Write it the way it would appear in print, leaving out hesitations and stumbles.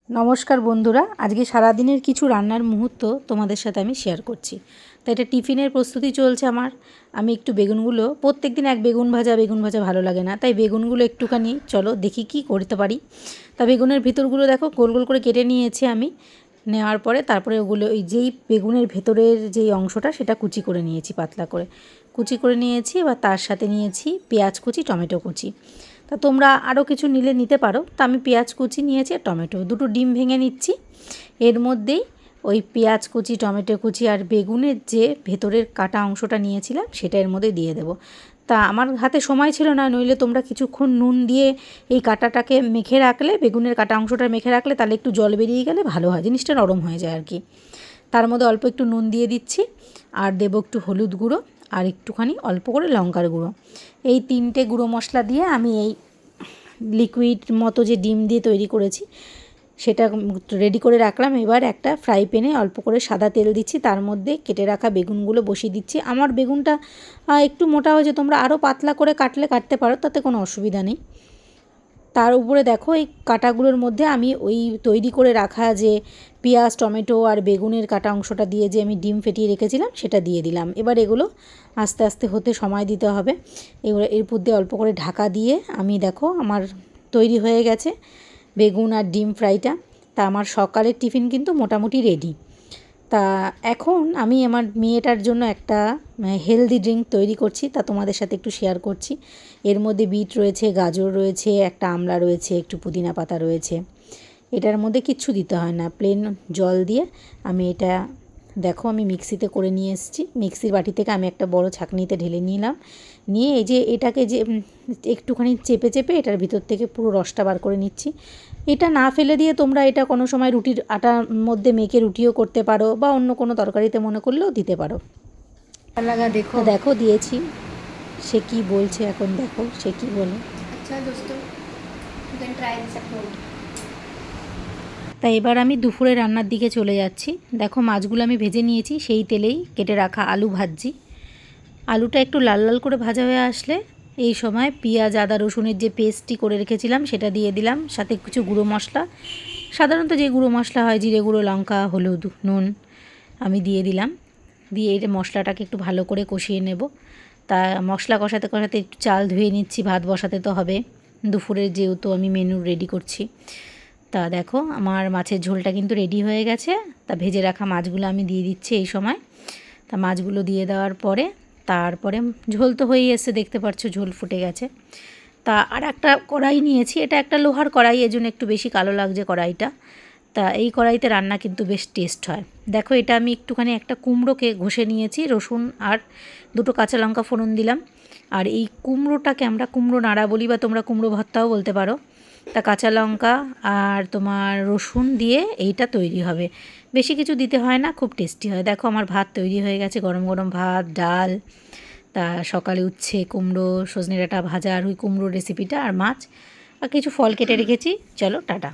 নমস্কার বন্ধুরা, আজকে সারাদিনের কিছু রান্নার মুহূর্ত তোমাদের সাথে আমি শেয়ার করছি। তো এটা টিফিনের প্রস্তুতি চলছে আমার। আমি একটু বেগুনগুলো, প্রত্যেকদিন এক বেগুন ভাজা ভালো লাগে না, তাই বেগুনগুলো একটুখানি চলো দেখি কি করতে পারি। তা বেগুনের ভিতরগুলো দেখো গোল গোল করে কেটে নিয়েছি আমি। নেওয়ার পরে তারপরে ওগুলো ওই যেই বেগুনের ভেতরের যেই অংশটা সেটা কুচি করে নিয়েছি, পাতলা করে কুচি করে নিয়েছি। এবার তার সাথে নিয়েছি পেঁয়াজ কুচি, টমেটো কুচি। তা তোমরা আরও কিছু নিলে নিতে পারো। তা আমি পেঁয়াজ কুচি নিয়েছি আর টমেটো, দুটো ডিম ভেঙে নিচ্ছি। এর মধ্যেই ওই পেঁয়াজ কুচি, টমেটো কুচি আর বেগুনের যে ভেতরের কাটা অংশটা নিয়েছিলাম সেটা এর মধ্যে দিয়ে দেবো। তা আমার হাতে সময় ছিল না, নইলে তোমরা কিছুক্ষণ নুন দিয়ে এই কাটাটাকে মেখে রাখলে, বেগুনের কাটা অংশটা মেখে রাখলে তাহলে একটু জল বেরিয়ে গেলে ভালো হয়, জিনিসটা নরম হয়ে যায় আর কি। তার মধ্যে অল্প একটু নুন দিয়ে দিচ্ছি, আর দেবো একটু হলুদ গুঁড়ো, আর একটুখানি অল্প করে লঙ্কার গুঁড়ো। এই তিনটে গুঁড়ো মশলা দিয়ে আমি এই লিকুইড মতো যে ডিম দিয়ে তৈরি করেছি সেটা রেডি করে রাখলাম। এবার একটা ফ্রাই প্যানে অল্প করে সাদা তেল দিচ্ছি, তার মধ্যে কেটে রাখা বেগুনগুলো বসিয়ে দিচ্ছি। আমার বেগুনটা একটু মোটা হয়েছে, তোমরা আরও পাতলা করে কাটলে কাটতে পারো, তাতে কোনো অসুবিধা নেই। তার উপরে দেখো এই কাটাগুলোর মধ্যে আমি ওই তৈরি করে রাখা যে পেঁয়াজ, টমেটো আর বেগুনের কাটা অংশটা দিয়ে যে আমি ডিম ফেটিয়ে রেখেছিলাম সেটা দিয়ে দিলাম। এবার এগুলো আস্তে আস্তে হতে সময় দিতে হবে। এগুলো এর উপর দিয়ে অল্প করে ঢাকা দিয়ে আমি দেখো আমার তৈরি হয়ে গেছে বেগুন আর ডিম ফ্রাইটা। তা আমার সকালের টিফিন কিন্তু মোটামুটি রেডি। তা এখন আমি আমার মেয়েটার জন্য একটা হেলদি ড্রিঙ্ক তৈরি করছি, তা তোমাদের সাথে একটু শেয়ার করছি। এর মধ্যে বিট রয়েছে, গাজর রয়েছে, একটা আমলা রয়েছে, একটু পুদিনা পাতা রয়েছে। এটার মধ্যে কিচ্ছু দিতে হয় না, প্লেন জল দিয়ে আমি এটা দেখো আমি মিক্সিতে করে নিয়ে এসেছি। মিক্সির বাটি থেকে আমি একটা বড় ছাঁকনিতে ঢেলে নিলাম। নিয়ে এই যে এটাকে যে একটুখানি চেপে চেপে এটার ভিতর থেকে পুরো রসটা বার করে নিচ্ছি। এটা না ফেলে দিয়ে তোমরা এটা কোনো সময় রুটির আটার মধ্যে মেখে রুটিও করতে পারো, বা অন্য কোনো তরকারিতে মনে করলেও দিতে পারো। লাগা দেখো দেখো দিয়েছি, সে কি বলছে এখন, দেখো সে কি বলে। अच्छा दोस्तों, you can try this at home. তাই এবার আমি দুপুরে রান্নার দিকে চলে যাচ্ছি। দেখো মাছগুলো আমি ভেজে নিয়েছি, সেই তেলেই কেটে রাখা আলু ভাজছি। আলুটা একটু লাল লাল করে ভাজা হয়ে আসলে এই সময় পেঁয়াজ, আদা, রসুনের যে পেস্টটি করে রেখেছিলাম সেটা দিয়ে দিলাম, সাথে কিছু গুঁড়ো মশলা, সাধারণত যে গুঁড়ো মশলা হয় জিরে গুঁড়ো, লঙ্কা, হলুদ, নুন আমি দিয়ে দিলাম। দিয়ে এই মশলাটাকে একটু ভালো করে কষিয়ে নেব। তা মশলা কষাতে কষাতে একটু চাল ধুয়ে নিচ্ছি, ভাত বসাতে তো হবে দুপুরের, যেহেতু আমি মেনু রেডি করছি। তা দেখো আমার মাছের ঝোলটা কিন্তু রেডি হয়ে গেছে। তা ভেজে রাখা মাছগুলো আমি দিয়ে দিচ্ছি এই সময়। তা মাছগুলো দিয়ে দেওয়ার পরে তারপরে ঝোল তো হয়েই এসছে, দেখতে পাচ্ছ ঝোল ফুটে গেছে। তা আর একটা কড়াই নিয়েছি, এটা একটা লোহার কড়াই, এজন্য একটু বেশি কালো লাগছে কড়াইটা। তা এই কড়াইতে রান্না কিন্তু বেশ টেস্ট হয়। দেখো এটা আমি একটুখানি একটা কুমড়োকে ঘষে নিয়েছি, রসুন আর দুটো কাঁচা লঙ্কা ফোড়ন দিলাম। আর এই কুমড়োটাকে আমরা কুমড়ো নাড়া বলি, বা তোমরা কুমড়ো ভর্তাও বলতে পারো। তা কাঁচা লঙ্কা আর তোমার রসুন দিয়ে এইটা তৈরি হবে, বেশি কিছু দিতে হয় না, খুব টেস্টি হয়। দেখো আমার ভাত তৈরি হয়ে গেছে, গরম গরম ভাত, ডাল, তা সকালে উচ্ছে, কুমড়ো, সজনে ডাঁটা ভাজা, আর ওই কুমড়োর রেসিপিটা, আর মাছ, আর কিছু ফল কেটে রেখেছি। চলো টাটা।